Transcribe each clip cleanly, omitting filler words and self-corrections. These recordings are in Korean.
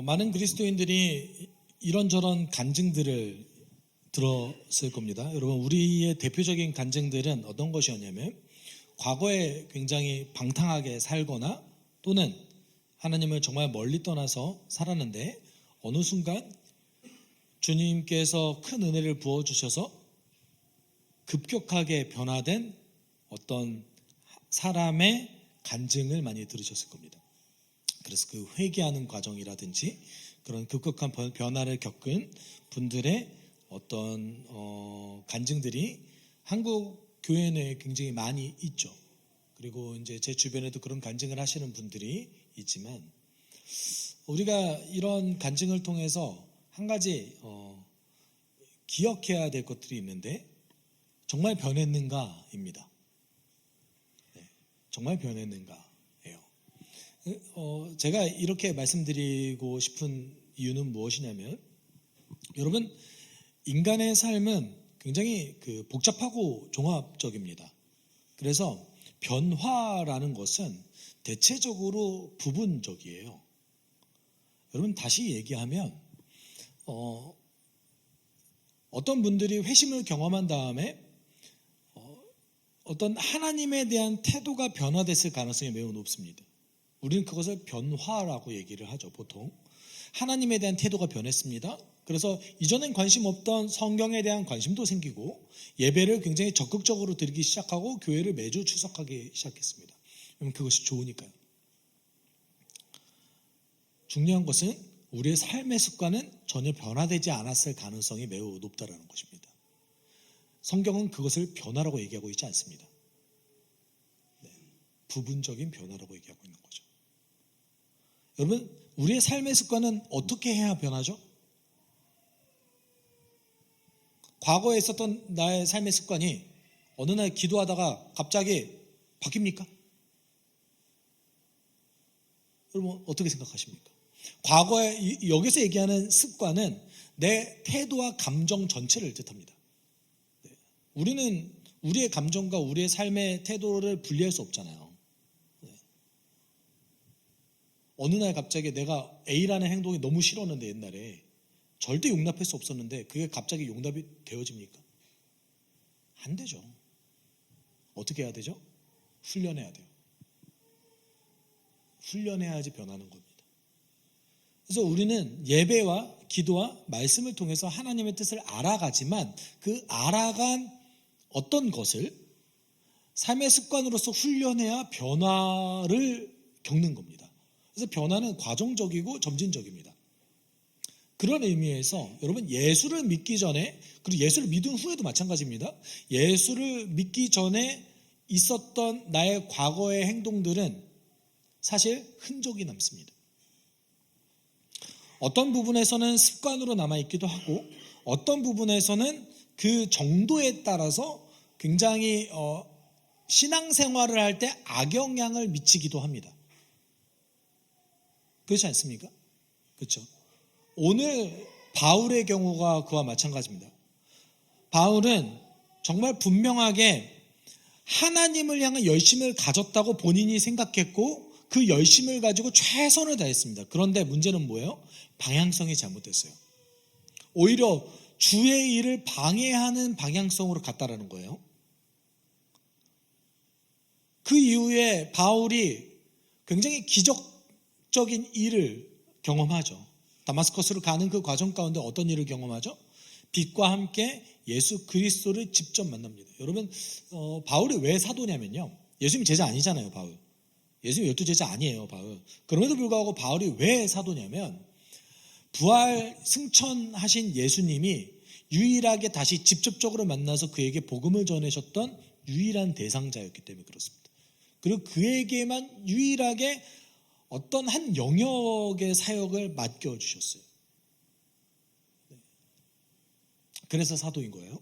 많은 그리스도인들이 이런저런 간증들을 들었을 겁니다. 여러분, 우리의 대표적인 간증들은 어떤 것이었냐면 과거에 굉장히 방탕하게 살거나 또는 하나님을 정말 멀리 떠나서 살았는데 어느 순간 주님께서 큰 은혜를 부어주셔서 급격하게 변화된 어떤 사람의 간증을 많이 들으셨을 겁니다. 그래서 그 회개하는 과정이라든지 그런 급격한 변화를 겪은 분들의 어떤 간증들이 한국 교회 내에 굉장히 많이 있죠. 그리고 이제 제 주변에도 그런 간증을 하시는 분들이 있지만 우리가 이런 간증을 통해서 한 가지 기억해야 될 것들이 있는데 정말 변했는가입니다. 네, 정말 변했는가. 제가 이렇게 말씀드리고 싶은 이유는 무엇이냐면 여러분, 인간의 삶은 굉장히 복잡하고 종합적입니다. 그래서 변화라는 것은 대체적으로 부분적이에요. 여러분, 다시 얘기하면 어떤 분들이 회심을 경험한 다음에 어떤 하나님에 대한 태도가 변화됐을 가능성이 매우 높습니다. 우리는 그것을 변화라고 얘기를 하죠. 보통 하나님에 대한 태도가 변했습니다. 그래서 이전엔 관심 없던 성경에 대한 관심도 생기고 예배를 굉장히 적극적으로 드리기 시작하고 교회를 매주 출석하기 시작했습니다. 그러면 그것이 좋으니까요. 중요한 것은 우리의 삶의 습관은 전혀 변화되지 않았을 가능성이 매우 높다는 것입니다. 성경은 그것을 변화라고 얘기하고 있지 않습니다. 네, 부분적인 변화라고 얘기하고 있는 거죠. 여러분, 우리의 삶의 습관은 어떻게 해야 변하죠? 과거에 있었던 나의 삶의 습관이 어느 날 기도하다가 갑자기 바뀝니까? 여러분, 어떻게 생각하십니까? 과거에 여기서 얘기하는 습관은 내 태도와 감정 전체를 뜻합니다. 네. 우리는 우리의 감정과 우리의 삶의 태도를 분리할 수 없잖아요. 어느 날 갑자기 내가 A라는 행동이 너무 싫었는데 옛날에 절대 용납할 수 없었는데 그게 갑자기 용납이 되어집니까? 안 되죠. 어떻게 해야 되죠? 훈련해야 돼요. 훈련해야지 변하는 겁니다. 그래서 우리는 예배와 기도와 말씀을 통해서 하나님의 뜻을 알아가지만 그 알아간 어떤 것을 삶의 습관으로서 훈련해야 변화를 겪는 겁니다. 그래서 변화는 과정적이고 점진적입니다. 그런 의미에서 여러분, 예수를 믿기 전에 그리고 예수를 믿은 후에도 마찬가지입니다. 예수를 믿기 전에 있었던 나의 과거의 행동들은 사실 흔적이 남습니다. 어떤 부분에서는 습관으로 남아있기도 하고 어떤 부분에서는 그 정도에 따라서 굉장히 신앙생활을 할 때 악영향을 미치기도 합니다. 그렇지 않습니까? 그렇죠. 오늘 바울의 경우가 그와 마찬가지입니다. 바울은 정말 분명하게 하나님을 향한 열심을 가졌다고 본인이 생각했고 그 열심을 가지고 최선을 다했습니다. 그런데 문제는 뭐예요? 방향성이 잘못됐어요. 오히려 주의 일을 방해하는 방향성으로 갔다라는 거예요. 그 이후에 바울이 굉장히 기적적인 일을 경험하죠. 다마스커스로 가는 그 과정 가운데 어떤 일을 경험하죠? 빛과 함께 예수 그리스도를 직접 만납니다. 여러분, 바울이 왜 사도냐면요, 예수님 제자 아니잖아요. 바울, 예수님 12제자 아니에요. 바울. 그럼에도 불구하고 바울이 왜 사도냐면 부활 승천하신 예수님이 유일하게 다시 직접적으로 만나서 그에게 복음을 전하셨던 유일한 대상자였기 때문에 그렇습니다. 그리고 그에게만 유일하게 어떤 한 영역의 사역을 맡겨주셨어요. 그래서 사도인 거예요.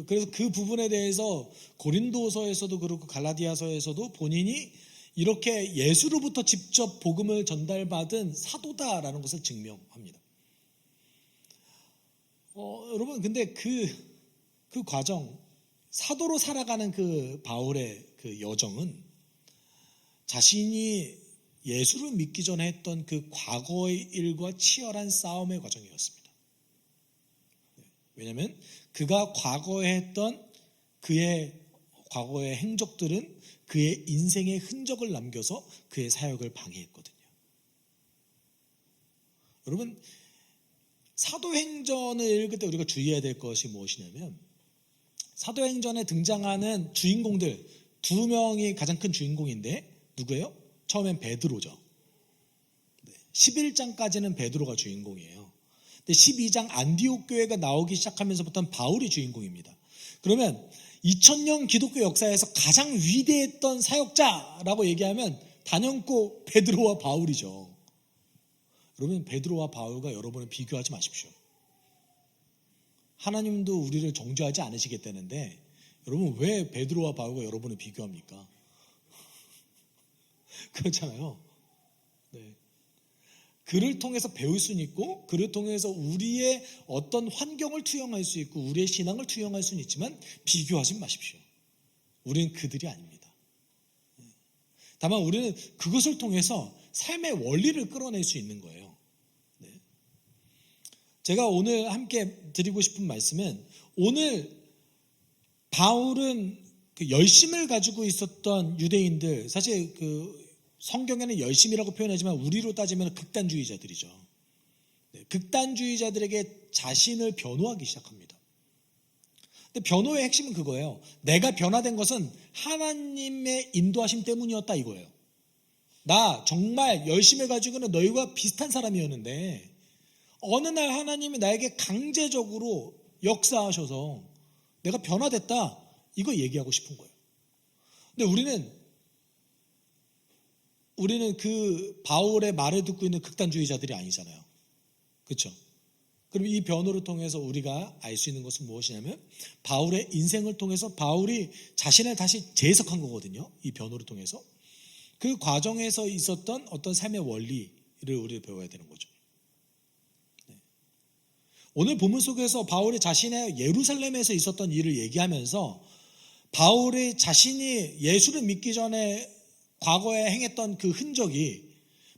그래서 그 부분에 대해서 고린도서에서도 그렇고 갈라디아서에서도 본인이 이렇게 예수로부터 직접 복음을 전달받은 사도다라는 것을 증명합니다. 여러분, 근데 그 과정, 사도로 살아가는 그 바울의 그 여정은 자신이 예수를 믿기 전에 했던 그 과거의 일과 치열한 싸움의 과정이었습니다. 왜냐하면 그가 과거에 했던 그의 과거의 행적들은 그의 인생의 흔적을 남겨서 그의 사역을 방해했거든요. 여러분, 사도행전을 읽을 때 우리가 주의해야 될 것이 무엇이냐면, 사도행전에 등장하는 주인공들 두 명이 가장 큰 주인공인데 누구예요? 처음엔 베드로죠. 11장까지는 베드로가 주인공이에요. 근데 12장 안디옥 교회가 나오기 시작하면서부터는 바울이 주인공입니다. 그러면 2000년 기독교 역사에서 가장 위대했던 사역자라고 얘기하면 단연코 베드로와 바울이죠. 여러분, 베드로와 바울과 여러분을 비교하지 마십시오. 하나님도 우리를 정죄하지 않으시겠다는데 여러분, 왜 베드로와 바울과 여러분을 비교합니까? 그렇잖아요. 네. 그를 통해서 배울 수는 있고, 그를 통해서 우리의 어떤 환경을 투영할 수 있고, 우리의 신앙을 투영할 수는 있지만 비교하지 마십시오. 우리는 그들이 아닙니다. 다만 우리는 그것을 통해서 삶의 원리를 끌어낼 수 있는 거예요. 네. 제가 오늘 함께 드리고 싶은 말씀은, 오늘 바울은 그 열심을 가지고 있었던 유대인들, 사실 그 성경에는 열심이라고 표현하지만 우리로 따지면 극단주의자들이죠. 네, 극단주의자들에게 자신을 변호하기 시작합니다. 근데 변호의 핵심은 그거예요. 내가 변화된 것은 하나님의 인도하심 때문이었다, 이거예요. 나 정말 열심을 가지고는 너희와 비슷한 사람이었는데 어느 날 하나님이 나에게 강제적으로 역사하셔서 내가 변화됐다, 이거 얘기하고 싶은 거예요. 근데 우리는 그 바울의 말을 듣고 있는 극단주의자들이 아니잖아요. 그렇죠? 그럼 이 변호를 통해서 우리가 알 수 있는 것은 무엇이냐면, 바울의 인생을 통해서 바울이 자신을 다시 재해석한 거거든요. 이 변호를 통해서. 그 과정에서 있었던 어떤 삶의 원리를 우리가 배워야 되는 거죠. 네. 오늘 본문 속에서 바울이 자신의 예루살렘에서 있었던 일을 얘기하면서 바울이 자신이 예수를 믿기 전에 과거에 행했던 그 흔적이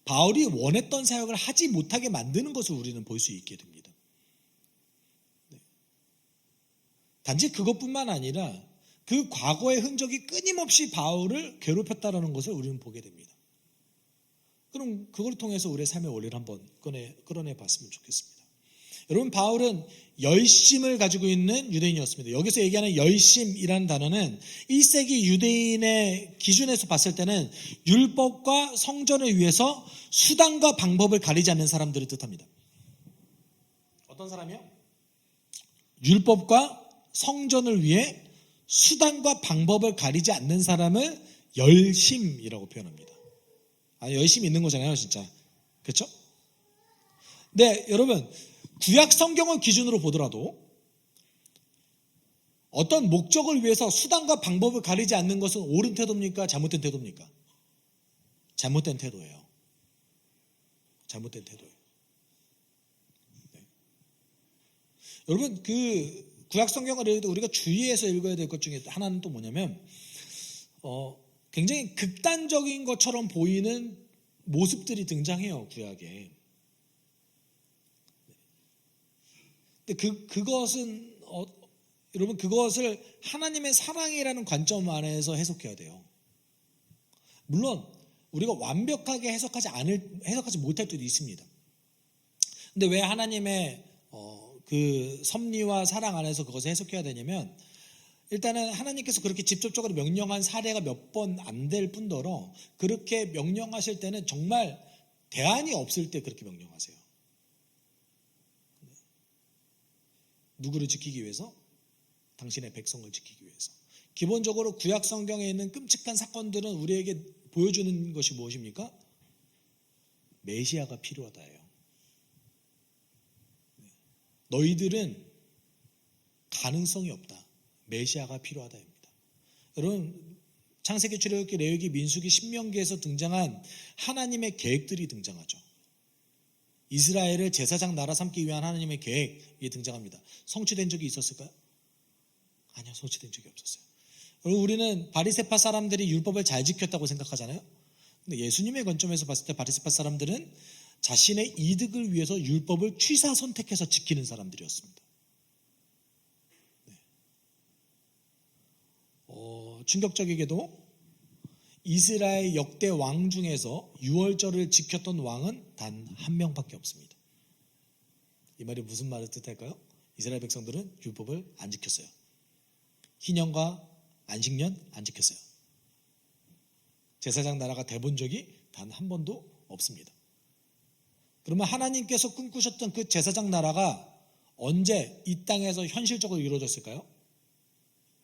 바울이 원했던 사역을 하지 못하게 만드는 것을 우리는 볼 수 있게 됩니다. 네. 단지 그것뿐만 아니라 그 과거의 흔적이 끊임없이 바울을 괴롭혔다는 것을 우리는 보게 됩니다. 그럼 그걸 통해서 우리의 삶의 원리를 한번 끌어내 봤으면 좋겠습니다. 여러분, 바울은 열심을 가지고 있는 유대인이었습니다. 여기서 얘기하는 열심이라는 단어는 1세기 유대인의 기준에서 봤을 때는 율법과 성전을 위해서 수단과 방법을 가리지 않는 사람들을 뜻합니다. 어떤 사람이요? 율법과 성전을 위해 수단과 방법을 가리지 않는 사람을 열심이라고 표현합니다. 열심히 있는 거잖아요, 진짜. 그렇죠? 네, 여러분, 구약 성경을 기준으로 보더라도 어떤 목적을 위해서 수단과 방법을 가리지 않는 것은 옳은 태도입니까? 잘못된 태도입니까? 잘못된 태도예요. 잘못된 태도예요. 네. 여러분, 그 구약 성경을 읽을 때 우리가 주의해서 읽어야 될 것 중에 하나는 또 뭐냐면, 굉장히 극단적인 것처럼 보이는 모습들이 등장해요, 구약에. 근데 그것은 여러분, 그것을 하나님의 사랑이라는 관점 안에서 해석해야 돼요. 물론 우리가 완벽하게 해석하지 못할 때도 있습니다. 근데 왜 하나님의 그 섭리와 사랑 안에서 그것을 해석해야 되냐면, 일단은 하나님께서 그렇게 직접적으로 명령한 사례가 몇 번 안 될 뿐더러 그렇게 명령하실 때는 정말 대안이 없을 때 그렇게 명령하세요. 누구를 지키기 위해서? 당신의 백성을 지키기 위해서. 기본적으로 구약 성경에 있는 끔찍한 사건들은 우리에게 보여주는 것이 무엇입니까? 메시아가 필요하다예요. 너희들은 가능성이 없다. 메시아가 필요하다입니다. 여러분, 창세기, 출애굽기, 레위기, 민수기, 신명기에서 등장한 하나님의 계획들이 등장하죠. 이스라엘을 제사장 나라 삼기 위한 하나님의 계획이 등장합니다. 성취된 적이 있었을까요? 아니요, 성취된 적이 없었어요. 여러분, 우리는 바리새파 사람들이 율법을 잘 지켰다고 생각하잖아요. 근데 예수님의 관점에서 봤을 때 바리새파 사람들은 자신의 이득을 위해서 율법을 취사 선택해서 지키는 사람들이었습니다. 충격적이게도 이스라엘 역대 왕 중에서 유월절을 지켰던 왕은 단 한 명밖에 없습니다. 이 말이 무슨 말을 뜻할까요? 이스라엘 백성들은 율법을 안 지켰어요. 희년과 안식년 안 지켰어요. 제사장 나라가 돼본 적이 단 한 번도 없습니다. 그러면 하나님께서 꿈꾸셨던 그 제사장 나라가 언제 이 땅에서 현실적으로 이루어졌을까요?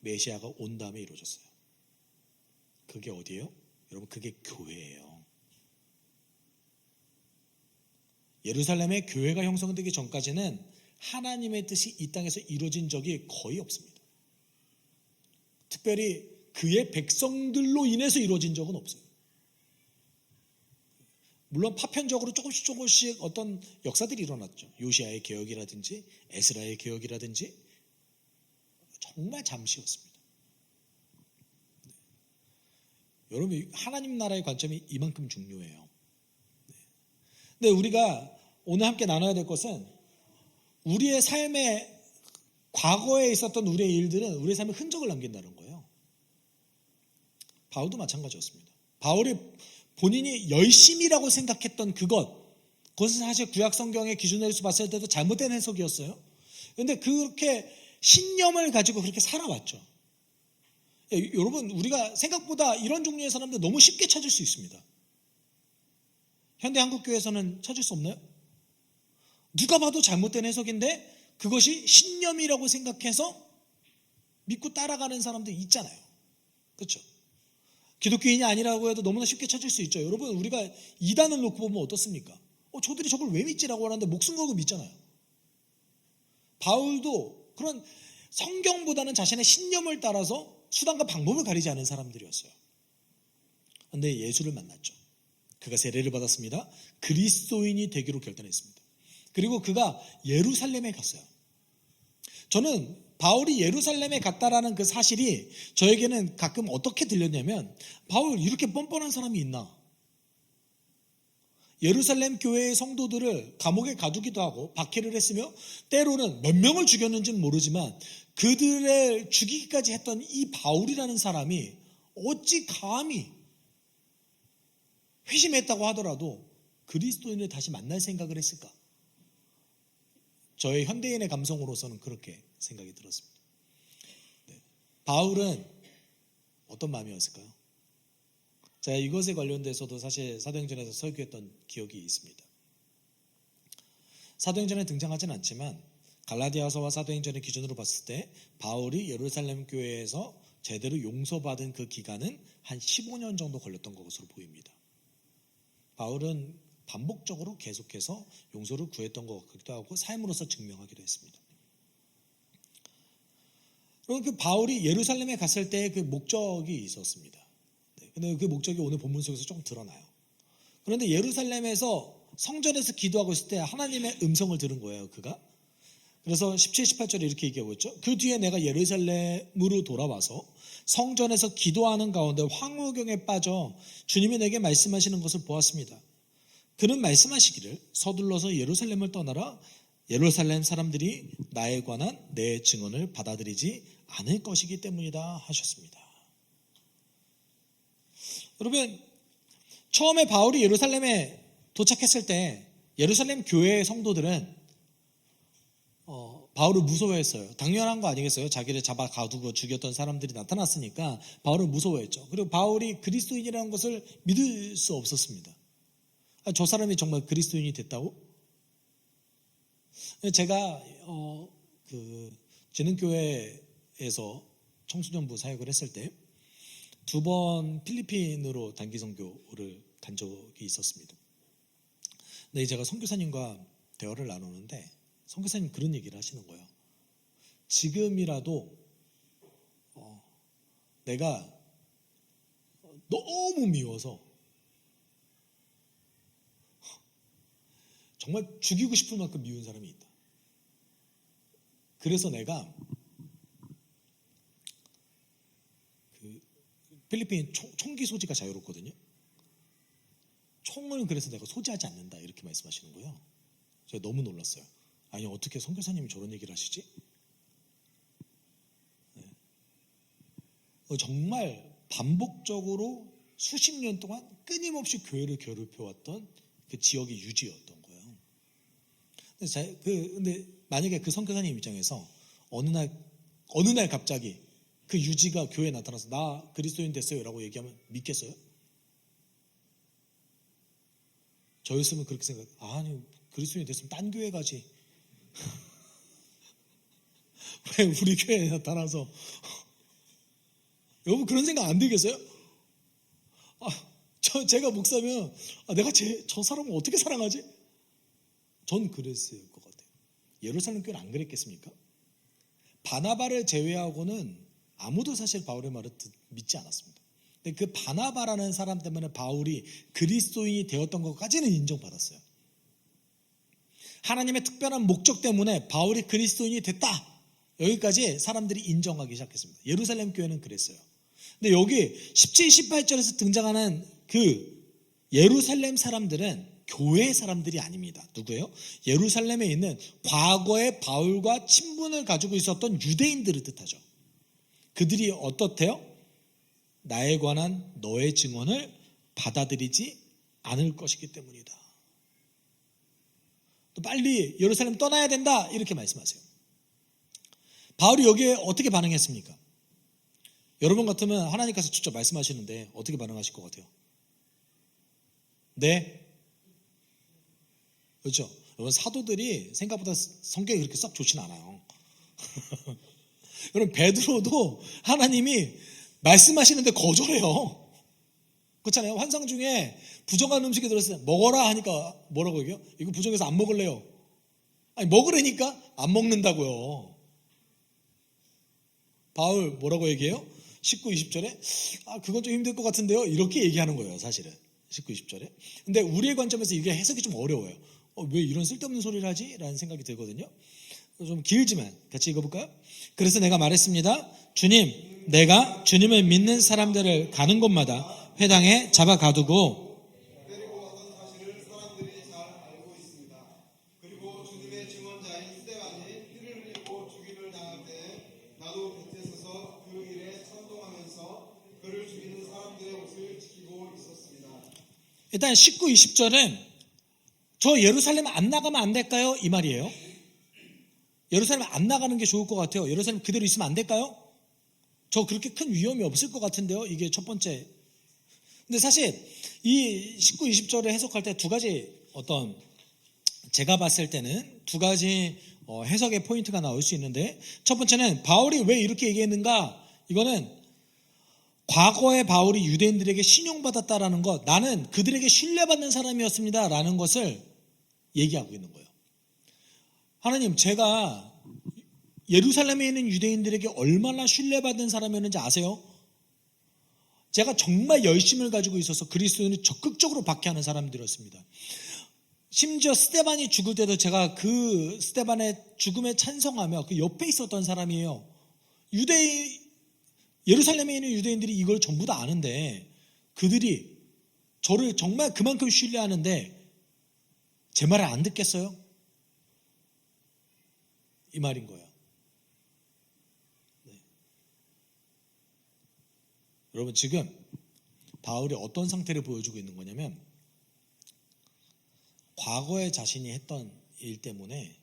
메시아가 온 다음에 이루어졌어요. 그게 어디예요? 여러분, 그게 교회예요. 예루살렘의 교회가 형성되기 전까지는 하나님의 뜻이 이 땅에서 이루어진 적이 거의 없습니다. 특별히 그의 백성들로 인해서 이루어진 적은 없어요. 물론 파편적으로 조금씩 어떤 역사들이 일어났죠. 요시아의 개혁이라든지 에스라의 개혁이라든지 정말 잠시였습니다. 여러분, 하나님 나라의 관점이 이만큼 중요해요. 근데 우리가 오늘 함께 나눠야 될 것은 우리의 삶의 과거에 있었던 우리의 일들은 우리의 삶에 흔적을 남긴다는 거예요. 바울도 마찬가지였습니다. 바울이 본인이 열심이라고 생각했던 그것은 사실 구약 성경의 기준으로 봤을 때도 잘못된 해석이었어요. 그런데 그렇게 신념을 가지고 그렇게 살아왔죠. 여러분, 우리가 생각보다 이런 종류의 사람들 너무 쉽게 찾을 수 있습니다. 현대 한국교회에서는 찾을 수 없나요? 누가 봐도 잘못된 해석인데 그것이 신념이라고 생각해서 믿고 따라가는 사람들 있잖아요. 그렇죠? 기독교인이 아니라고 해도 너무나 쉽게 찾을 수 있죠. 여러분, 우리가 이단을 놓고 보면 어떻습니까? 저들이 저걸 왜 믿지라고 하는데 목숨 걸고 믿잖아요. 바울도 그런 성경보다는 자신의 신념을 따라서 수단과 방법을 가리지 않은 사람들이었어요. 그런데 예수를 만났죠. 그가 세례를 받았습니다. 그리스도인이 되기로 결단했습니다. 그리고 그가 예루살렘에 갔어요. 저는 바울이 예루살렘에 갔다라는 그 사실이 저에게는 가끔 어떻게 들렸냐면, 바울 이렇게 뻔뻔한 사람이 있나? 예루살렘 교회의 성도들을 감옥에 가두기도 하고 박해를 했으며 때로는 몇 명을 죽였는지는 모르지만 그들을 죽이기까지 했던 이 바울이라는 사람이 어찌 감히 회심했다고 하더라도 그리스도인을 다시 만날 생각을 했을까? 저의 현대인의 감성으로서는 그렇게 생각이 들었습니다. 바울은 어떤 마음이었을까요? 제가 이것에 관련돼서도 사실 사도행전에서 설교했던 기억이 있습니다. 사도행전에 등장하진 않지만 갈라디아서와 사도행전의 기준으로 봤을 때 바울이 예루살렘 교회에서 제대로 용서받은 그 기간은 한 15년 정도 걸렸던 것으로 보입니다. 바울은 반복적으로 계속해서 용서를 구했던 것 같기도 하고 삶으로서 증명하기도 했습니다. 그리고 그 바울이 예루살렘에 갔을 때 그 목적이 있었습니다. 근데 그 목적이 오늘 본문 속에서 좀 드러나요. 그런데 예루살렘에서 성전에서 기도하고 있을 때 하나님의 음성을 들은 거예요, 그가. 그래서 17, 18절에 이렇게 얘기하고 있죠. 그 뒤에 내가 예루살렘으로 돌아와서 성전에서 기도하는 가운데 황홀경에 빠져 주님이 내게 말씀하시는 것을 보았습니다. 그는 말씀하시기를 서둘러서 예루살렘을 떠나라. 예루살렘 사람들이 나에 관한 내 증언을 받아들이지 않을 것이기 때문이다 하셨습니다. 여러분, 처음에 바울이 예루살렘에 도착했을 때 예루살렘 교회의 성도들은 바울을 무서워했어요. 당연한 거 아니겠어요? 자기를 잡아 가두고 죽였던 사람들이 나타났으니까 바울을 무서워했죠. 그리고 바울이 그리스도인이라는 것을 믿을 수 없었습니다. 저 사람이 정말 그리스도인이 됐다고? 제가 그 재능교회에서 청소년부 사역을 했을 때 2번 필리핀으로 단기 선교를 간 적이 있었습니다. 근데 제가 선교사님과 대화를 나누는데 선교사님 그런 얘기를 하시는 거예요. 지금이라도 내가 너무 미워서 정말 죽이고 싶을 만큼 미운 사람이 있다. 그래서 내가 그 필리핀 총기 소지가 자유롭거든요. 똥을 그래서 내가 소지하지 않는다 이렇게 말씀하시는 거예요. 제가 너무 놀랐어요. 아니 어떻게 선교사님이 저런 얘기를 하시지? 네. 정말 반복적으로 수십 년 동안 끊임없이 교회를 괴롭혀왔던 그 지역의 유지였던 거예요. 근데 만약에 그 선교사님 입장에서 어느 날 갑자기 그 유지가 교회에 나타나서 나 그리스도인 됐어요 라고 얘기하면 믿겠어요? 저였으면 그렇게 아니 그리스도인 됐으면 딴 교회 가지. 왜 우리 교회에 나타나서 여러분 그런 생각 안 들겠어요? 제가 목사면 내가 저 사람을 어떻게 사랑하지? 전 그랬을 것 같아요. 예루살렘 교회는 안 그랬겠습니까? 바나바를 제외하고는 아무도 사실 바울의 말을 믿지 않았습니다. 근데 그 바나바라는 사람 때문에 바울이 그리스도인이 되었던 것까지는 인정받았어요. 하나님의 특별한 목적 때문에 바울이 그리스도인이 됐다. 여기까지 사람들이 인정하기 시작했습니다. 예루살렘 교회는 그랬어요. 근데 여기 17, 18절에서 등장하는 그 예루살렘 사람들은 교회 사람들이 아닙니다. 누구예요? 예루살렘에 있는 과거에 바울과 친분을 가지고 있었던 유대인들을 뜻하죠. 그들이 어떻대요? 나에 관한 너의 증언을 받아들이지 않을 것이기 때문이다. 또 빨리 예루살렘 떠나야 된다 이렇게 말씀하세요. 바울이 여기에 어떻게 반응했습니까? 여러분 같으면 하나님께서 직접 말씀하시는데 어떻게 반응하실 것 같아요? 네? 그렇죠? 여러분 사도들이 생각보다 성격이 그렇게 썩 좋진 않아요. 여러분 베드로도 하나님이 말씀하시는데 거절해요. 그렇잖아요. 환상 중에 부정한 음식이 들었을 때 먹어라 하니까 뭐라고 얘기해요? 이거 부정해서 안 먹을래요. 아니 먹으라니까 안 먹는다고요. 바울 뭐라고 얘기해요? 19, 20절에 그건 좀 힘들 것 같은데요. 이렇게 얘기하는 거예요. 사실은 19, 20절에. 근데 우리의 관점에서 이게 해석이 좀 어려워요. 왜 이런 쓸데없는 소리를 하지? 라는 생각이 들거든요. 좀 길지만 같이 읽어볼까요? 그래서 내가 말했습니다. 주님, 내가 주님을 믿는 사람들을 가는 곳마다 회당에 잡아 가두고 데리고 왔던 사실을 사람들이 잘 알고 있습니다. 그리고 주님의 증언자인 스데반이 피를 흘리고 죽임을 당할 때 나도 곁에 서서 그 일에 찬동하면서 그를 죽이는 사람들의 옷을 지키고 있었습니다. 일단 19, 20절은 저 예루살렘 안 나가면 안 될까요? 이 말이에요. 예루살렘 안 나가는 게 좋을 것 같아요. 예루살렘 그대로 있으면 안 될까요? 저 그렇게 큰 위험이 없을 것 같은데요. 이게 첫 번째. 근데 사실 이 19, 20절을 해석할 때 두 가지 제가 봤을 때는 두 가지 해석의 포인트가 나올 수 있는데 첫 번째는 바울이 왜 이렇게 얘기했는가? 이거는 과거에 바울이 유대인들에게 신용받았다라는 것, 나는 그들에게 신뢰받는 사람이었습니다 라는 것을 얘기하고 있는 거예요. 하나님, 제가 예루살렘에 있는 유대인들에게 얼마나 신뢰받는 사람이었는지 아세요? 제가 정말 열심을 가지고 있어서 그리스도인을 적극적으로 박해하는 사람들이었습니다. 심지어 스데반이 죽을 때도 제가 그 스데반의 죽음에 찬성하며 그 옆에 있었던 사람이에요. 예루살렘에 있는 유대인들이 이걸 전부 다 아는데 그들이 저를 정말 그만큼 신뢰하는데 제 말을 안 듣겠어요? 이 말인 거예요. 네. 여러분 지금 바울이 어떤 상태를 보여주고 있는 거냐면 과거에 자신이 했던 일 때문에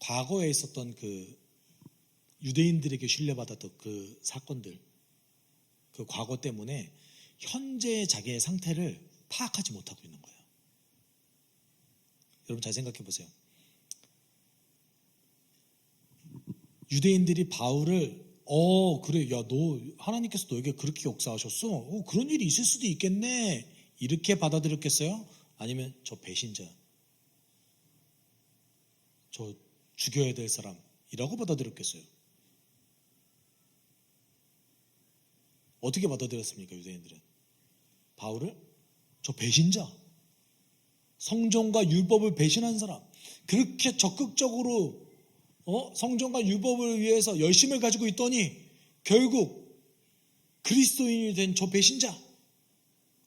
과거에 있었던 그 유대인들에게 신뢰받았던 그 사건들, 그 과거 때문에 현재의 자기의 상태를 파악하지 못하고 있는 거예요. 여러분 잘 생각해 보세요. 유대인들이 바울을 그래, 야, 너 하나님께서 너에게 그렇게 역사하셨어? 그런 일이 있을 수도 있겠네. 이렇게 받아들였겠어요? 아니면 저 배신자, 저 죽여야 될 사람이라고 받아들였겠어요? 어떻게 받아들였습니까, 유대인들은? 바울을 저 배신자, 성경과 율법을 배신한 사람, 그렇게 적극적으로 성경과 율법을 위해서 열심을 가지고 있더니 결국 그리스도인이 된 저 배신자,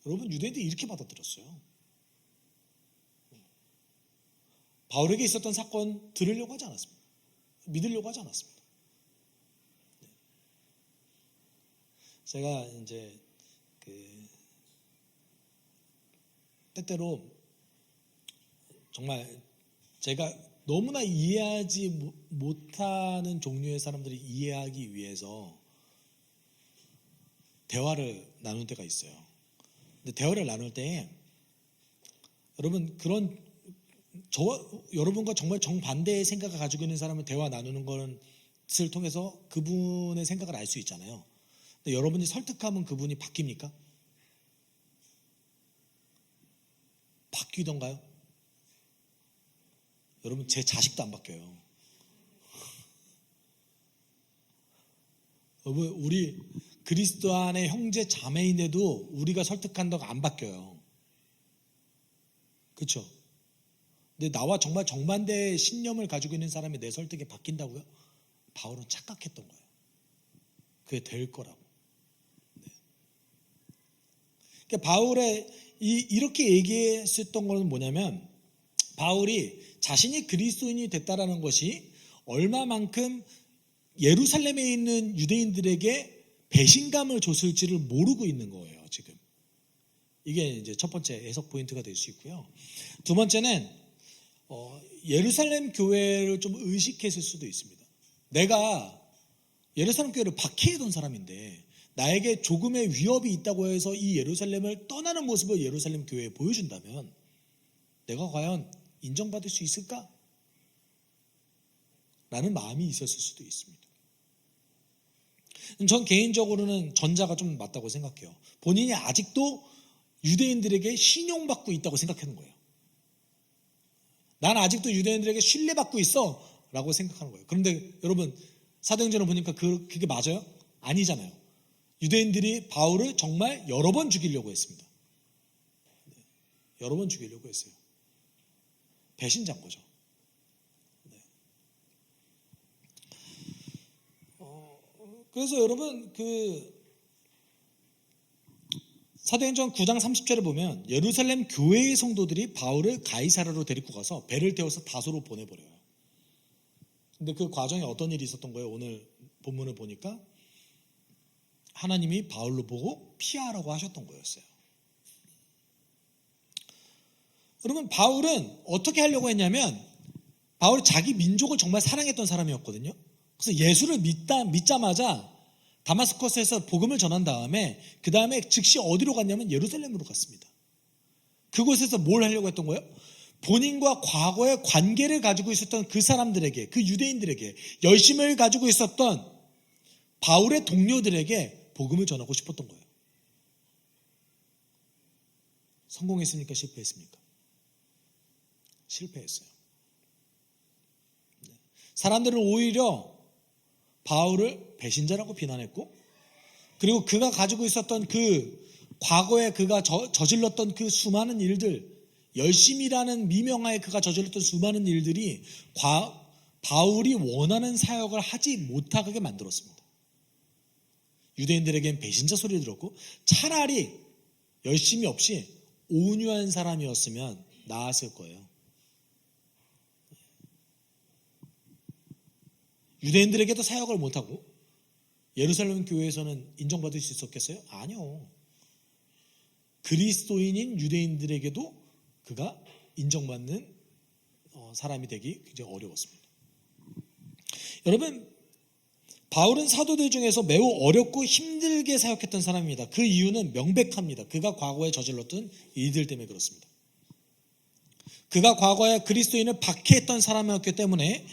여러분, 유대인들이 이렇게 받아들였어요. 바울에게 있었던 사건 들으려고 하지 않았습니다. 믿으려고 하지 않았습니다. 제가 이제 때때로 정말 제가 너무나 이해하지 못하는 종류의 사람들이 이해하기 위해서 대화를 나눌 때가 있어요. 근데 대화를 나눌 때 여러분, 여러분과 정말 정반대의 생각을 가지고 있는 사람을 대화 나누는 것을 통해서 그분의 생각을 알 수 있잖아요. 근데 여러분이 설득하면 그분이 바뀝니까? 바뀌던가요? 여러분, 제 자식도 안 바뀌어요. 여러분, 우리 그리스도 안의 형제 자매인데도 우리가 설득한다고 안 바뀌어요. 그렇죠? 근데 나와 정말 정반대의 신념을 가지고 있는 사람이 내 설득에 바뀐다고요? 바울은 착각했던 거예요. 그게 될 거라고. 네. 그러니까 바울의 이렇게 얘기했었던 거는 뭐냐면, 바울이 자신이 그리스도인이 됐다라는 것이 얼마만큼 예루살렘에 있는 유대인들에게 배신감을 줬을지를 모르고 있는 거예요, 지금. 이게 이제 첫 번째 해석 포인트가 될 수 있고요. 두 번째는 예루살렘 교회를 좀 의식했을 수도 있습니다. 내가 예루살렘 교회를 박해했던 사람인데 나에게 조금의 위협이 있다고 해서 이 예루살렘을 떠나는 모습을 예루살렘 교회에 보여준다면 내가 과연 인정받을 수 있을까? 라는 마음이 있었을 수도 있습니다. 전 개인적으로는 전자가 좀 맞다고 생각해요. 본인이 아직도 유대인들에게 신용받고 있다고 생각하는 거예요. 난 아직도 유대인들에게 신뢰받고 있어 라고 생각하는 거예요. 그런데 여러분, 사도행전을 보니까 그게 맞아요? 아니잖아요. 유대인들이 바울을 정말 여러 번 죽이려고 했습니다. 여러 번 죽이려고 했어요. 배신자인 거죠. 그래서 여러분, 사도행전 9장 30절에 보면 예루살렘 교회의 성도들이 바울을 가이사라로 데리고 가서 배를 태워서 다소로 보내버려요. 근데 그 과정에 어떤 일이 있었던 거예요? 오늘 본문을 보니까 하나님이 바울로 보고 피하라고 하셨던 거였어요. 여러분, 바울은 어떻게 하려고 했냐면, 바울이 자기 민족을 정말 사랑했던 사람이었거든요. 그래서 예수를 믿자마자 다마스커스에서 복음을 전한 다음에 그 다음에 즉시 어디로 갔냐면 예루살렘으로 갔습니다. 그곳에서 뭘 하려고 했던 거예요? 본인과 과거의 관계를 가지고 있었던 그 사람들에게, 그 유대인들에게, 열심을 가지고 있었던 바울의 동료들에게 복음을 전하고 싶었던 거예요. 성공했습니까? 실패했습니까? 실패했어요. 사람들은 오히려 바울을 배신자라고 비난했고, 그리고 그가 가지고 있었던 그 과거에 그가 저질렀던 그 수많은 일들, 열심이라는 미명하에 그가 저질렀던 수많은 일들이 바울이 원하는 사역을 하지 못하게 만들었습니다. 유대인들에겐 배신자 소리를 들었고, 차라리 열심이 없이 온유한 사람이었으면 나았을 거예요. 유대인들에게도 사역을 못하고 예루살렘 교회에서는 인정받을 수 있었겠어요? 아니요. 그리스도인인 유대인들에게도 그가 인정받는 사람이 되기 굉장히 어려웠습니다. 여러분, 바울은 사도들 중에서 매우 어렵고 힘들게 사역했던 사람입니다. 그 이유는 명백합니다. 그가 과거에 저질렀던 일들 때문에 그렇습니다. 그가 과거에 그리스도인을 박해했던 사람이었기 때문에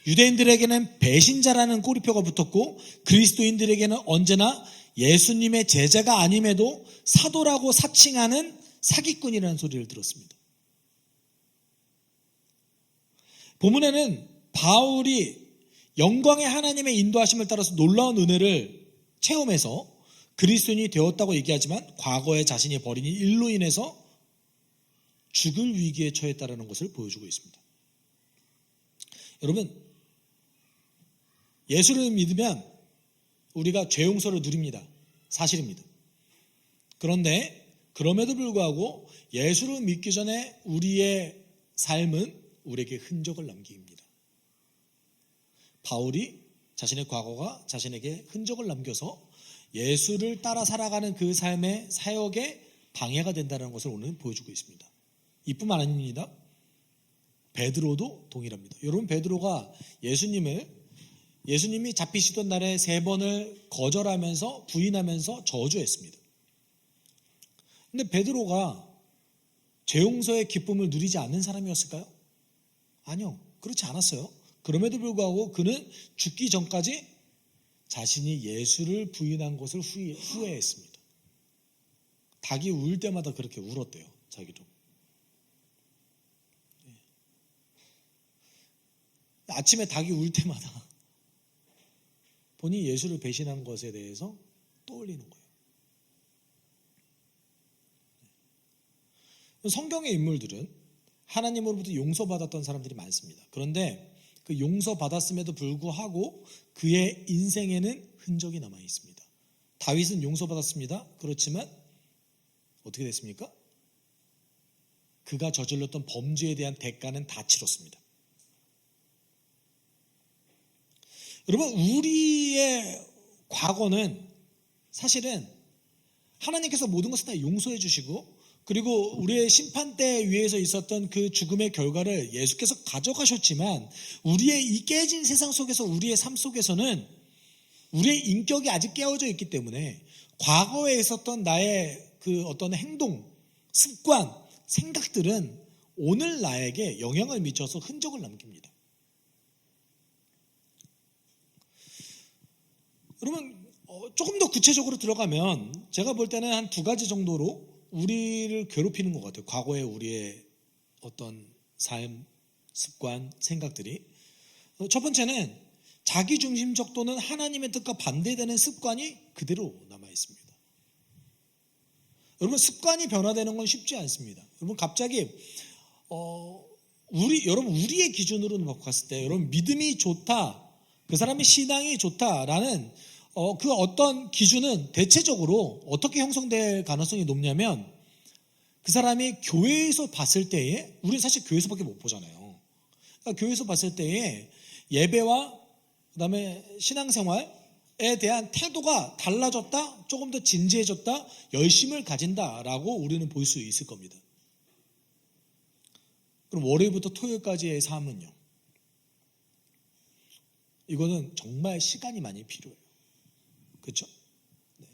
유대인들에게는 배신자라는 꼬리표가 붙었고, 그리스도인들에게는 언제나 예수님의 제자가 아님에도 사도라고 사칭하는 사기꾼이라는 소리를 들었습니다. 본문에는 바울이 영광의 하나님의 인도하심을 따라서 놀라운 은혜를 체험해서 그리스도인이 되었다고 얘기하지만, 과거에 자신이 벌인 일로 인해서 죽을 위기에 처했다는 것을 보여주고 있습니다. 여러분, 예수를 믿으면 우리가 죄 용서를 누립니다. 사실입니다. 그런데 그럼에도 불구하고 예수를 믿기 전에 우리의 삶은 우리에게 흔적을 남깁니다. 바울이 자신의 과거가 자신에게 흔적을 남겨서 예수를 따라 살아가는 그 삶의 사역에 방해가 된다는 것을 오늘 보여주고 있습니다. 이뿐만 아닙니다. 베드로도 동일합니다. 여러분, 베드로가 예수님이 잡히시던 날에 3번을 거절하면서 부인하면서 저주했습니다. 근데 베드로가 죄 용서의 기쁨을 누리지 않는 사람이었을까요? 아니요, 그렇지 않았어요. 그럼에도 불구하고 그는 죽기 전까지 자신이 예수를 부인한 것을 후회했습니다. 닭이 울 때마다 그렇게 울었대요, 자기도. 아침에 닭이 울 때마다 본인이 예수를 배신한 것에 대해서 떠올리는 거예요. 성경의 인물들은 하나님으로부터 용서받았던 사람들이 많습니다. 그런데 그 용서받았음에도 불구하고 그의 인생에는 흔적이 남아 있습니다. 다윗은 용서받았습니다. 그렇지만 어떻게 됐습니까? 그가 저질렀던 범죄에 대한 대가는 다 치렀습니다. 여러분, 우리의 과거는 사실은 하나님께서 모든 것을 다 용서해 주시고, 그리고 우리의 심판대 위에서 있었던 그 죽음의 결과를 예수께서 가져가셨지만, 우리의 이 깨진 세상 속에서 우리의 삶 속에서는 우리의 인격이 아직 깨어져 있기 때문에 과거에 있었던 나의 그 어떤 행동, 습관, 생각들은 오늘 나에게 영향을 미쳐서 흔적을 남깁니다. 여러분, 조금 더 구체적으로 들어가면 제가 볼 때는 한 2가지 정도로 우리를 괴롭히는 것 같아요. 과거의 우리의 어떤 삶, 습관, 생각들이. 첫 번째는 자기중심적 또는 하나님의 뜻과 반대되는 습관이 그대로 남아 있습니다. 여러분, 습관이 변화되는 건 쉽지 않습니다. 여러분, 갑자기 우리의 기준으로 봤을 때, 여러분, 믿음이 좋다, 그 사람의 신앙이 좋다라는 그 어떤 기준은 대체적으로 어떻게 형성될 가능성이 높냐면, 그 사람이 교회에서 봤을 때에, 우리는 사실 교회에서밖에 못 보잖아요. 그러니까 교회에서 봤을 때에 예배와 그다음에 신앙생활에 대한 태도가 달라졌다, 조금 더 진지해졌다, 열심을 가진다라고 우리는 볼 수 있을 겁니다. 그럼 월요일부터 토요일까지의 삶은요? 이거는 정말 시간이 많이 필요해요. 그렇죠? 네.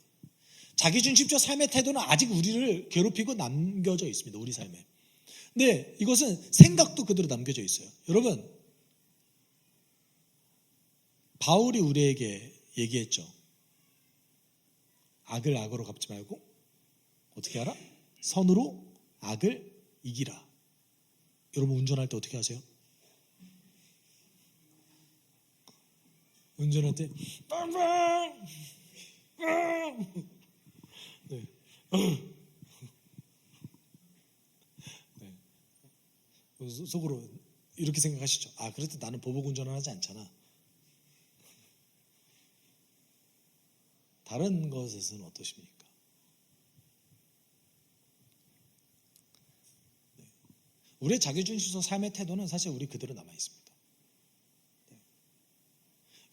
자기중심적 삶의 태도는 아직 우리를 괴롭히고 남겨져 있습니다. 우리 삶에. 근데 이것은 생각도 그대로 남겨져 있어요. 여러분, 바울이 우리에게 얘기했죠. 악을 악으로 갚지 말고 어떻게 하라? 선으로 악을 이기라. 여러분, 운전할 때 어떻게 하세요? 운전할 때 빵빵 네. 네. 속으로 이렇게 생각하시죠. 아, 그래도 나는 보복 운전을 하지 않잖아. 다른 것에서는 어떠십니까? 네. 우리의 자기중심적 삶의 태도는 사실 우리 그대로 남아 있습니다. 네.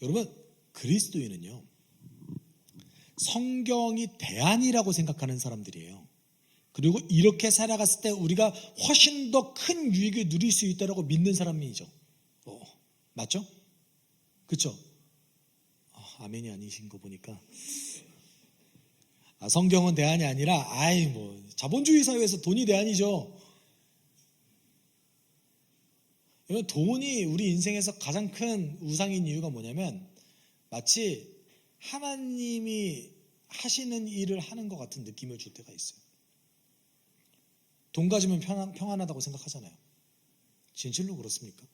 여러분, 그리스도인은요, 성경이 대안이라고 생각하는 사람들이에요. 그리고 이렇게 살아갔을 때 우리가 훨씬 더 큰 유익을 누릴 수 있다고 믿는 사람이죠. 맞죠? 그렇죠? 아멘이 아니신 거 보니까, 성경은 대안이 아니라 자본주의 사회에서 돈이 대안이죠. 돈이 우리 인생에서 가장 큰 우상인 이유가 뭐냐면, 마치 하나님이 하시는 일을 하는 것 같은 느낌을 줄 때가 있어요. 돈 가지면 평안하다고 생각하잖아요. 진실로 그렇습니까?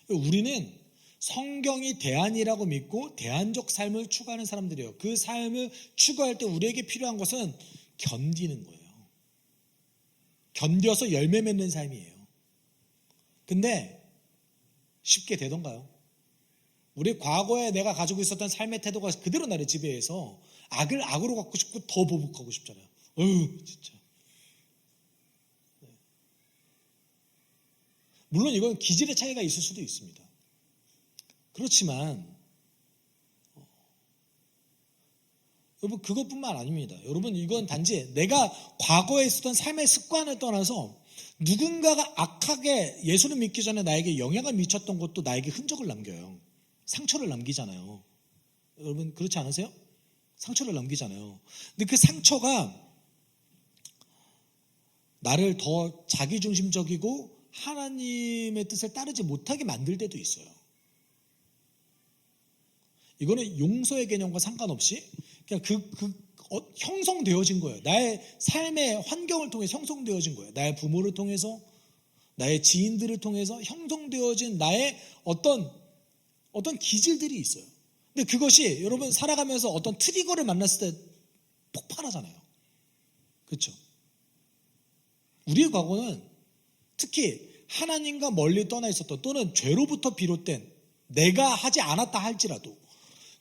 우리는 성경이 대안이라고 믿고 대안적 삶을 추구하는 사람들이에요. 그 삶을 추구할 때 우리에게 필요한 것은 견디는 거예요. 견뎌서 열매 맺는 삶이에요. 근데 쉽게 되던가요? 우리 과거에 내가 가지고 있었던 삶의 태도가 그대로 나를 지배해서 악을 악으로 갖고 싶고 더 보복하고 싶잖아요. 진짜. 물론 이건 기질의 차이가 있을 수도 있습니다. 그렇지만 여러분 그것뿐만 아닙니다. 여러분 이건 단지 내가 과거에 있었던 삶의 습관을 떠나서 누군가가 악하게 예수를 믿기 전에 나에게 영향을 미쳤던 것도 나에게 흔적을 남겨요. 상처를 남기잖아요. 여러분 그렇지 않으세요? 상처를 남기잖아요. 근데 그 상처가 나를 더 자기중심적이고 하나님의 뜻을 따르지 못하게 만들 때도 있어요. 이거는 용서의 개념과 상관없이 그냥 형성되어진 거예요. 나의 삶의 환경을 통해 형성되어진 거예요. 나의 부모를 통해서, 나의 지인들을 통해서 형성되어진 나의 어떤 기질들이 있어요. 근데 그것이 여러분 살아가면서 어떤 트리거를 만났을 때 폭발하잖아요. 그렇죠? 우리의 과거는 특히 하나님과 멀리 떠나 있었던 또는 죄로부터 비롯된 내가 하지 않았다 할지라도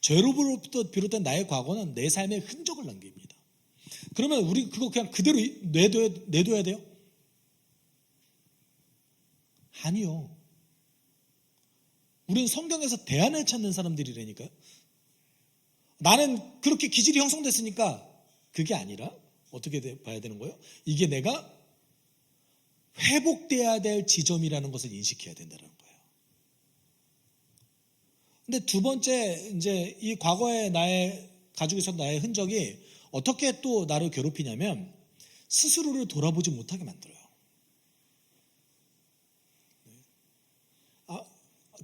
죄로부터 비롯된 나의 과거는 내 삶에 흔적을 남깁니다. 그러면 우리 그거 그냥 그대로 내둬야 돼요? 아니요. 우리는 성경에서 대안을 찾는 사람들이라니까요. 나는 그렇게 기질이 형성됐으니까 그게 아니라 어떻게 봐야 되는 거예요? 이게 내가 회복돼야 될 지점이라는 것을 인식해야 된다는 거예요. 근데 두 번째 이제 이 과거에 가지고 있었던 나의 흔적이 어떻게 또 나를 괴롭히냐면 스스로를 돌아보지 못하게 만들어요.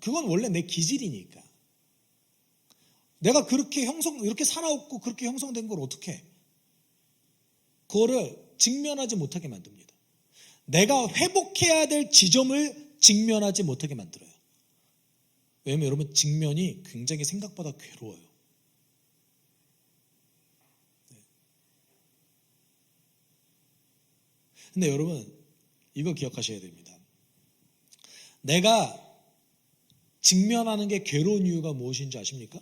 그건 원래 내 기질이니까. 내가 그렇게 이렇게 살아왔고 그렇게 형성된 걸 어떻게 해? 그거를 직면하지 못하게 만듭니다. 내가 회복해야 될 지점을 직면하지 못하게 만들어요. 왜냐하면 여러분 직면이 굉장히 생각보다 괴로워요. 근데 여러분 이거 기억하셔야 됩니다. 내가 직면하는 게 괴로운 이유가 무엇인지 아십니까?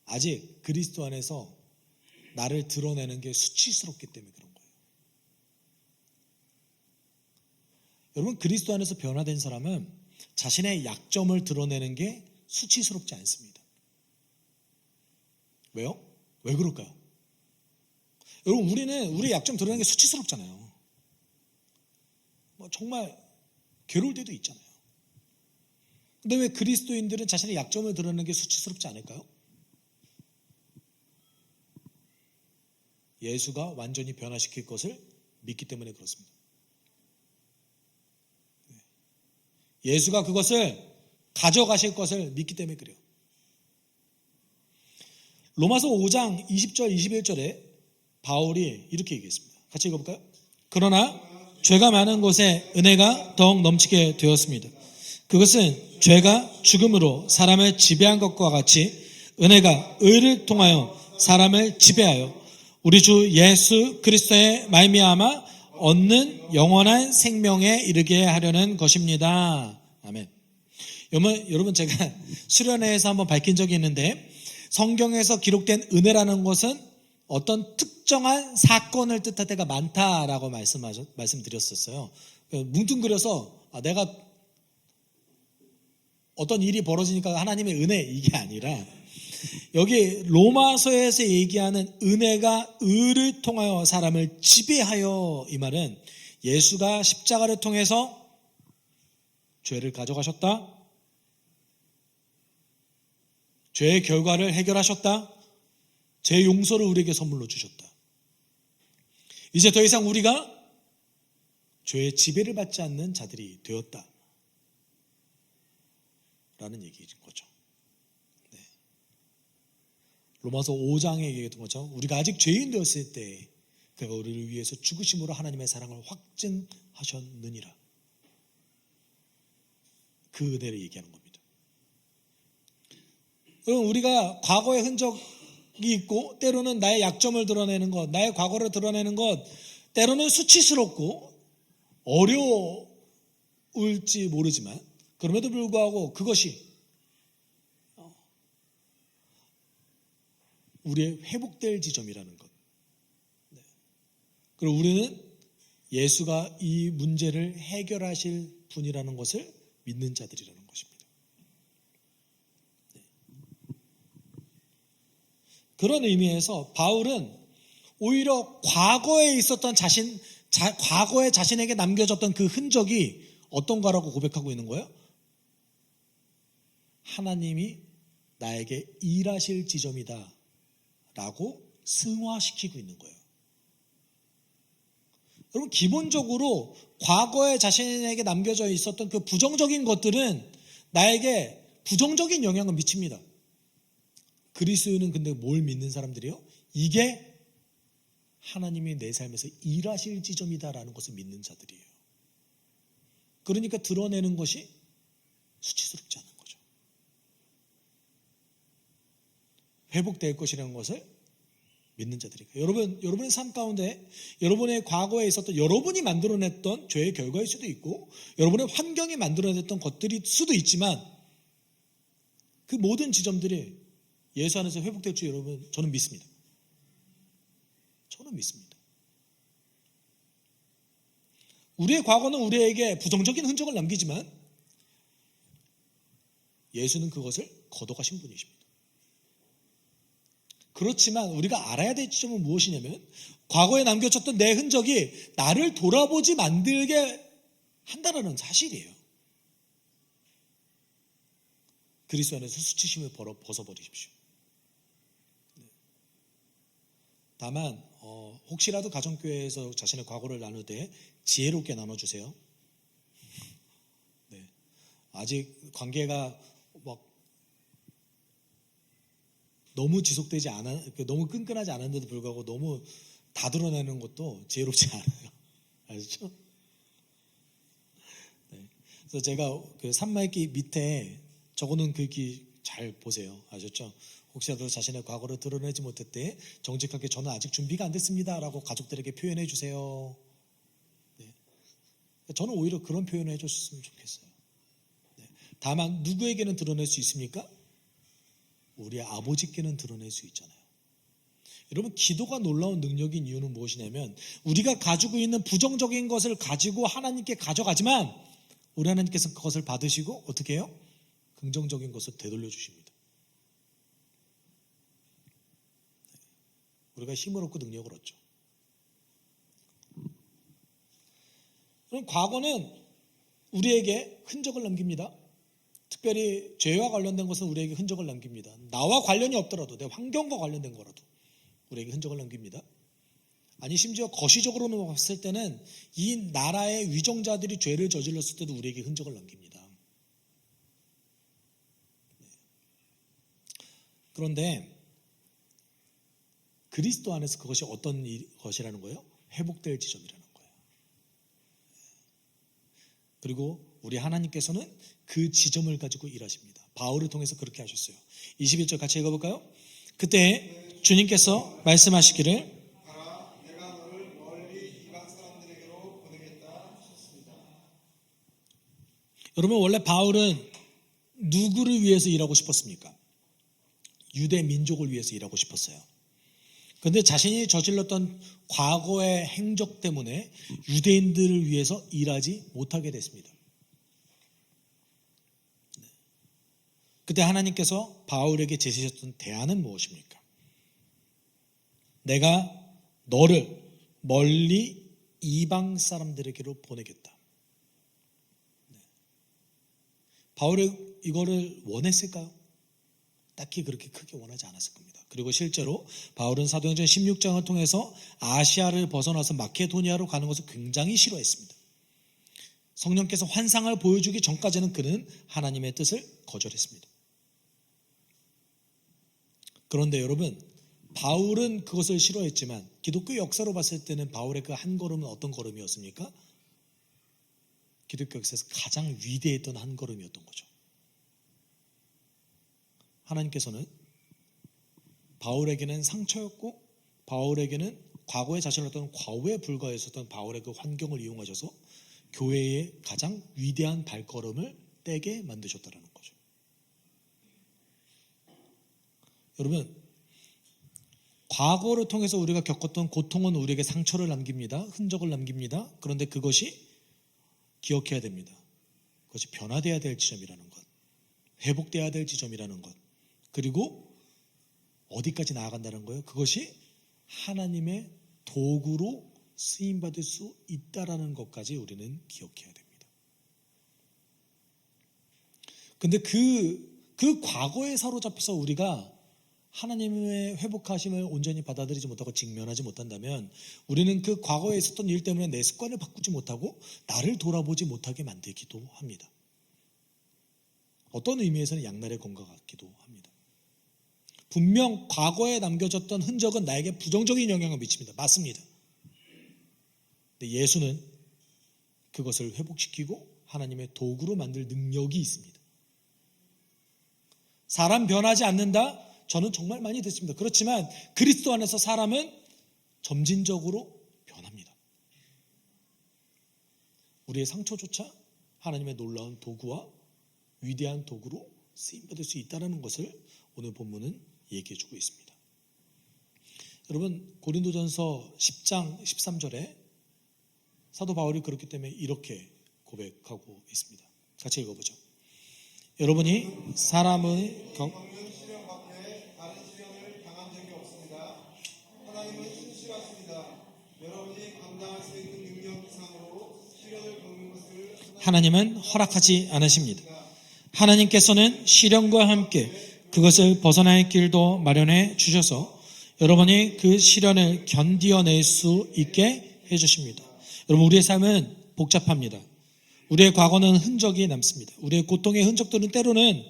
아직 그리스도 안에서 나를 드러내는 게 수치스럽기 때문에 그런 거예요. 여러분 그리스도 안에서 변화된 사람은 자신의 약점을 드러내는 게 수치스럽지 않습니다. 왜요? 왜 그럴까요? 여러분 우리는 우리의 약점 드러내는 게 수치스럽잖아요. 정말 괴로울 때도 있잖아요. 근데 왜 그리스도인들은 자신의 약점을 드러내는 게 수치스럽지 않을까요? 예수가 완전히 변화시킬 것을 믿기 때문에 그렇습니다. 예수가 그것을 가져가실 것을 믿기 때문에 그래요. 로마서 5장 20절 21절에 바울이 이렇게 얘기했습니다. 같이 읽어볼까요? 그러나 죄가 많은 곳에 은혜가 더욱 넘치게 되었습니다. 그것은 죄가 죽음으로 사람을 지배한 것과 같이 은혜가 의를 통하여 사람을 지배하여 우리 주 예수 그리스도의 말미암아 얻는 영원한 생명에 이르게 하려는 것입니다. 아멘. 여러분 제가 수련회에서 한번 밝힌 적이 있는데 성경에서 기록된 은혜라는 것은 어떤 특정한 사건을 뜻할 때가 많다라고 말씀드렸었어요. 뭉뚱그려서 내가 어떤 일이 벌어지니까 하나님의 은혜 이게 아니라 여기 로마서에서 얘기하는 은혜가 의를 통하여 사람을 지배하여 이 말은 예수가 십자가를 통해서 죄를 가져가셨다. 죄의 결과를 해결하셨다. 죄 용서를 우리에게 선물로 주셨다. 이제 더 이상 우리가 죄의 지배를 받지 않는 자들이 되었다. 라는 얘기인 거죠. 네. 로마서 5장에 얘기했던 것처럼 우리가 아직 죄인 되었을 때 그가 우리를 위해서 죽으심으로 하나님의 사랑을 확증하셨느니라. 그 은혜를 얘기하는 겁니다. 그럼 우리가 과거의 흔적이 있고 때로는 나의 약점을 드러내는 것, 나의 과거를 드러내는 것 때로는 수치스럽고 어려울지 모르지만 그럼에도 불구하고 그것이 우리의 회복될 지점이라는 것. 네. 그리고 우리는 예수가 이 문제를 해결하실 분이라는 것을 믿는 자들이라는 것입니다. 네. 그런 의미에서 바울은 오히려 과거에 있었던 과거에 자신에게 남겨졌던 그 흔적이 어떤 거라고 고백하고 있는 거예요? 하나님이 나에게 일하실 지점이다 라고 승화시키고 있는 거예요. 여러분, 기본적으로 과거에 자신에게 남겨져 있었던 그 부정적인 것들은 나에게 부정적인 영향을 미칩니다. 그리스도인은 근데 뭘 믿는 사람들이요? 이게 하나님이 내 삶에서 일하실 지점이다라는 것을 믿는 자들이에요. 그러니까 드러내는 것이 수치스럽지 않은 거죠. 회복될 것이라는 것을 믿는 자들이니까. 여러분의 삶 가운데 여러분의 과거에 있었던 여러분이 만들어냈던 죄의 결과일 수도 있고 여러분의 환경이 만들어냈던 것들일 수도 있지만 그 모든 지점들이 예수 안에서 회복될 줄 여러분 저는 믿습니다. 저는 믿습니다. 우리의 과거는 우리에게 부정적인 흔적을 남기지만 예수는 그것을 걷어가신 분이십니다. 그렇지만 우리가 알아야 될 지점은 무엇이냐면 과거에 남겨졌던 내 흔적이 나를 돌아보지 만들게 한다는 사실이에요. 그리스도 안에서 수치심을 벗어버리십시오. 다만 혹시라도 가정교회에서 자신의 과거를 나눌 때 지혜롭게 나눠주세요. 네. 아직 관계가 막 너무 지속되지 않아, 너무 끈끈하지 않은데도 불구하고 너무 다 드러내는 것도 지혜롭지 않아요. 아시죠? 네. 그래서 제가 그 산막기 밑에 적어놓은 글귀 잘 보세요. 아셨죠? 혹시라도 자신의 과거를 드러내지 못했대 정직하게 저는 아직 준비가 안 됐습니다 라고 가족들에게 표현해 주세요. 네. 저는 오히려 그런 표현을 해줬으면 좋겠어요. 네. 다만 누구에게는 드러낼 수 있습니까? 우리 아버지께는 드러낼 수 있잖아요. 여러분, 기도가 놀라운 능력인 이유는 무엇이냐면 우리가 가지고 있는 부정적인 것을 가지고 하나님께 가져가지만 우리 하나님께서 그것을 받으시고 어떻게 해요? 긍정적인 것을 되돌려 주십니다. 우리가 힘을 얻고 능력을 얻죠. 그럼 과거는 우리에게 흔적을 남깁니다. 특별히 죄와 관련된 것은 우리에게 흔적을 남깁니다. 나와 관련이 없더라도 내 환경과 관련된 거라도 우리에게 흔적을 남깁니다. 아니 심지어 거시적으로는 봤을 때는 이 나라의 위정자들이 죄를 저질렀을 때도 우리에게 흔적을 남깁니다. 그런데 그리스도 안에서 그것이 어떤 것이라는 거예요? 회복될 지점이라는 거예요. 그리고 우리 하나님께서는 그 지점을 가지고 일하십니다. 바울을 통해서 그렇게 하셨어요. 21절 같이 읽어볼까요? 그때 주님께서 말씀하시기를 가라, 내가 너를 멀리 이방 사람들에게로 보내겠다 하셨습니다. 여러분, 원래 바울은 누구를 위해서 일하고 싶었습니까? 유대 민족을 위해서 일하고 싶었어요. 그런데 자신이 저질렀던 과거의 행적 때문에 유대인들을 위해서 일하지 못하게 됐습니다. 그때 하나님께서 바울에게 제시하셨던 대안은 무엇입니까? 내가 너를 멀리 이방 사람들에게로 보내겠다. 바울이 이거를 원했을까요? 딱히 그렇게 크게 원하지 않았을 겁니다. 그리고 실제로 바울은 사도행전 16장을 통해서 아시아를 벗어나서 마케도니아로 가는 것을 굉장히 싫어했습니다. 성령께서 환상을 보여주기 전까지는 그는 하나님의 뜻을 거절했습니다. 그런데 여러분, 바울은 그것을 싫어했지만 기독교 역사로 봤을 때는 바울의 그 한 걸음은 어떤 걸음이었습니까? 기독교 역사에서 가장 위대했던 한 걸음이었던 거죠. 하나님께서는 바울에게는 상처였고 바울에게는 과거에 자신했던 과오에 불과했었던 바울의 그 환경을 이용하셔서 교회의 가장 위대한 발걸음을 떼게 만드셨다는 거죠. 여러분, 과거를 통해서 우리가 겪었던 고통은 우리에게 상처를 남깁니다. 흔적을 남깁니다. 그런데 그것이 기억해야 됩니다. 그것이 변화되어야 될 지점이라는 것, 회복되어야 될 지점이라는 것, 그리고 어디까지 나아간다는 거예요? 그것이 하나님의 도구로 쓰임받을 수 있다라는 것까지 우리는 기억해야 됩니다. 근데 그 과거에 사로잡혀서 우리가 하나님의 회복하심을 온전히 받아들이지 못하고 직면하지 못한다면 우리는 그 과거에 있었던 일 때문에 내 습관을 바꾸지 못하고 나를 돌아보지 못하게 만들기도 합니다. 어떤 의미에서는 양날의 검과 같기도 합니다. 분명 과거에 남겨졌던 흔적은 나에게 부정적인 영향을 미칩니다. 맞습니다. 근데 예수는 그것을 회복시키고 하나님의 도구로 만들 능력이 있습니다. 사람 변하지 않는다? 저는 정말 많이 듣습니다. 그렇지만 그리스도 안에서 사람은 점진적으로 변합니다. 우리의 상처조차 하나님의 놀라운 도구와 위대한 도구로 쓰임받을 수 있다는 것을 오늘 본문은 얘기해주고 있습니다. 여러분, 고린도전서 10장 13절에 사도 바울이 그렇기 때문에 이렇게 고백하고 있습니다. 같이 읽어보죠. 여러분이 사람의 겪는 시련 밖에 다른 시련을 당한 적이 없습니다. 하나님은 신실하십니다. 여러분이 감당할 수 있는 능력 이상으로 시련을 겪는 것을 하나님은 허락하지 않으십니다. 하나님께서는 시련과 함께 그것을 벗어날 길도 마련해 주셔서 여러분이 그 시련을 견디어낼 수 있게 해주십니다. 여러분, 우리의 삶은 복잡합니다. 우리의 과거는 흔적이 남습니다. 우리의 고통의 흔적들은 때로는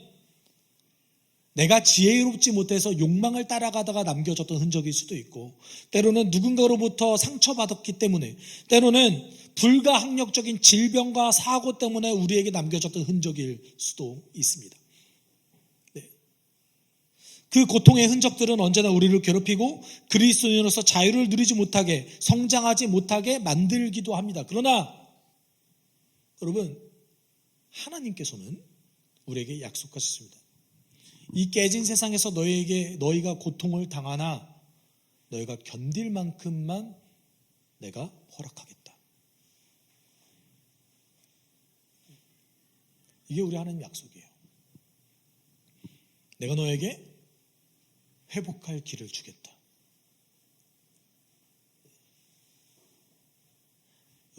내가 지혜롭지 못해서 욕망을 따라가다가 남겨졌던 흔적일 수도 있고, 때로는 누군가로부터 상처받았기 때문에, 때로는 불가항력적인 질병과 사고 때문에 우리에게 남겨졌던 흔적일 수도 있습니다. 네. 그 고통의 흔적들은 언제나 우리를 괴롭히고 그리스도인으로서 자유를 누리지 못하게, 성장하지 못하게 만들기도 합니다. 그러나 여러분, 하나님께서는 우리에게 약속하셨습니다. 이 깨진 세상에서 너희가 고통을 당하나 너희가 견딜 만큼만 내가 허락하겠다. 이게 우리 하나님 약속이에요. 내가 너에게 회복할 길을 주겠다.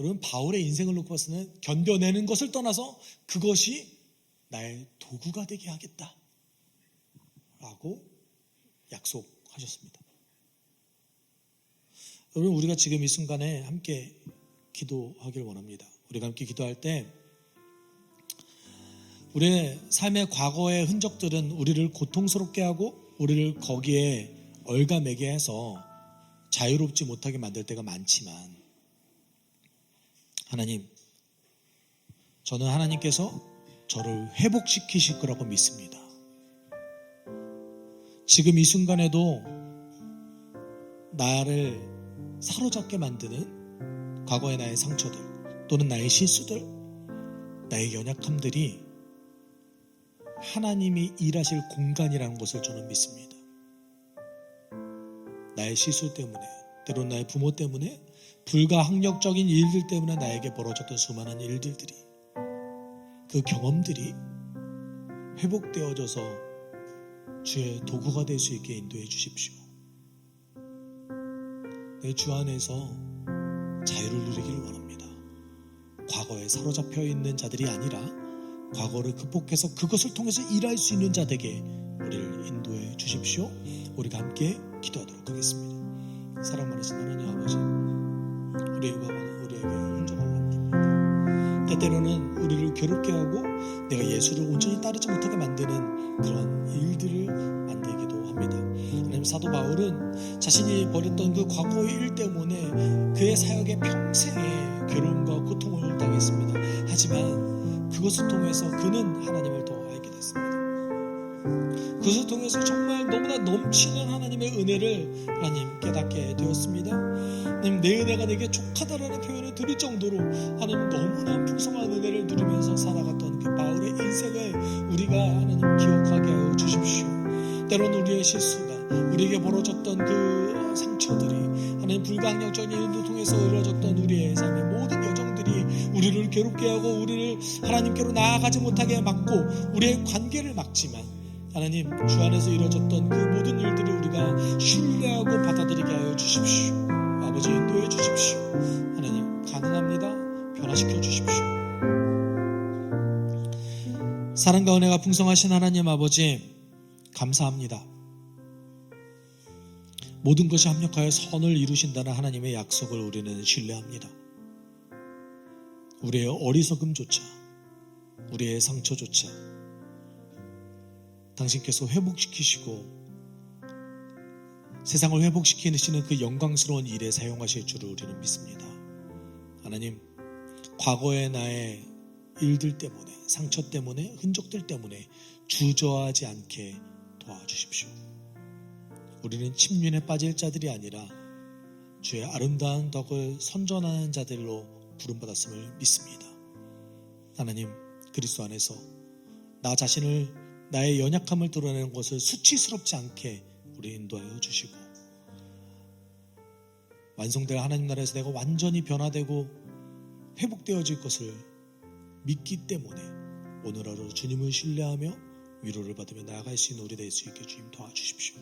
여러분, 바울의 인생을 놓고 봤을 때는 견뎌내는 것을 떠나서 그것이 나의 도구가 되게 하겠다 라고 약속하셨습니다. 여러분, 우리가 지금 이 순간에 함께 기도하길 원합니다. 우리가 함께 기도할 때 우리의 삶의 과거의 흔적들은 우리를 고통스럽게 하고 우리를 거기에 얼가매게 해서 자유롭지 못하게 만들 때가 많지만, 하나님, 저는 하나님께서 저를 회복시키실 거라고 믿습니다. 지금 이 순간에도 나를 사로잡게 만드는 과거의 나의 상처들 또는 나의 실수들, 나의 연약함들이 하나님이 일하실 공간이라는 것을 저는 믿습니다. 나의 실수 때문에, 때론 나의 부모 때문에, 불가항력적인 일들 때문에 나에게 벌어졌던 수많은 일들이, 그 경험들이 회복되어져서 주의 도구가 될 수 있게 인도해 주십시오. 내 주 안에서 자유를 누리기를 원합니다. 과거에 사로잡혀 있는 자들이 아니라 과거를 극복해서 그것을 통해서 일할 수 있는 자들에게 우리를 인도해 주십시오. 우리가 함께 기도하도록 하겠습니다. 사랑 많으신 하나님 아버지, 우리의 과거는 우리에게 흔적을 남깁니다. 때때로는 우리를 괴롭게 하고 내가 예수를 온전히 따르지 못하게 만드는 그런 일들을 만들기도 합니다. 하나님, 사도 바울은 자신이 벌였던 그 과거의 일 때문에 그의 사역에 평생의 괴로움과 고통을 당했습니다. 하지만 그것을 통해서 그는 하나님을 더 알게 됐습니다. 그것을 통해서 정말 너무나 넘치는 하나님의 은혜를 하나님 깨닫게 되었습니다. 하나님, 내 은혜가 내게 족하다라는 표현을 드릴 정도로 하나님 너무나 풍성한 은혜를 누리면서 살아갔던 그 바울의 인생을 우리가 하나님 기억하게 하여 주십시오. 때로는 우리의 실수가, 우리에게 벌어졌던 그 상처들이 하나님 불가항력적인 일도 통해서 이루어졌던 우리의 삶의 모든 여정들이 우리를 괴롭게 하고 우리를 하나님께로 나아가지 못하게 막고 우리의 관계를 막지만 하나님 주 안에서 이루어졌던 그 모든 일들을 우리가 신뢰하고 받아들이게 하여 주십시오. 아버지 인도해 주십시오. 하나님 가능합니다. 변화시켜 주십시오. 사랑과 은혜가 풍성하신 하나님 아버지 감사합니다. 모든 것이 합력하여 선을 이루신다는 하나님의 약속을 우리는 신뢰합니다. 우리의 어리석음조차 우리의 상처조차 당신께서 회복시키시고 세상을 회복시키시는 그 영광스러운 일에 사용하실 줄을 우리는 믿습니다. 하나님 과거의 나의 일들 때문에 상처 때문에 흔적들 때문에 주저하지 않게 도와주십시오. 우리는 침륜에 빠질 자들이 아니라 주의 아름다운 덕을 선전하는 자들로 부름받았음을 믿습니다. 하나님 그리스도 안에서 나 자신을 나의 연약함을 드러내는 것을 수치스럽지 않게 우리 인도하여 주시고 완성될 하나님 나라에서 내가 완전히 변화되고 회복되어질 것을 믿기 때문에 오늘 하루 주님을 신뢰하며 위로를 받으며 나아갈 수 있는 우리 될 수 있게 주님 도와주십시오.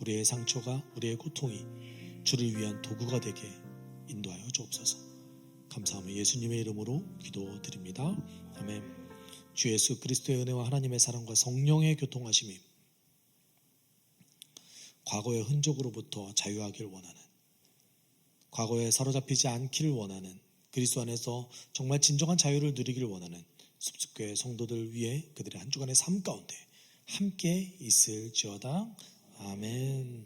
우리의 상처가 우리의 고통이 주를 위한 도구가 되게 인도하여 주옵소서. 감사하며 예수님의 이름으로 기도드립니다. 아멘. 주 예수 그리스도의 은혜와 하나님의 사랑과 성령의 교통하심이 과거의 흔적으로부터 자유하기를 원하는 과거에 사로잡히지 않기를 원하는 그리스도 안에서 정말 진정한 자유를 누리기를 원하는 숲숲교회 성도들 위해 그들의 한 주간의 삶 가운데 함께 있을지어다. 아멘.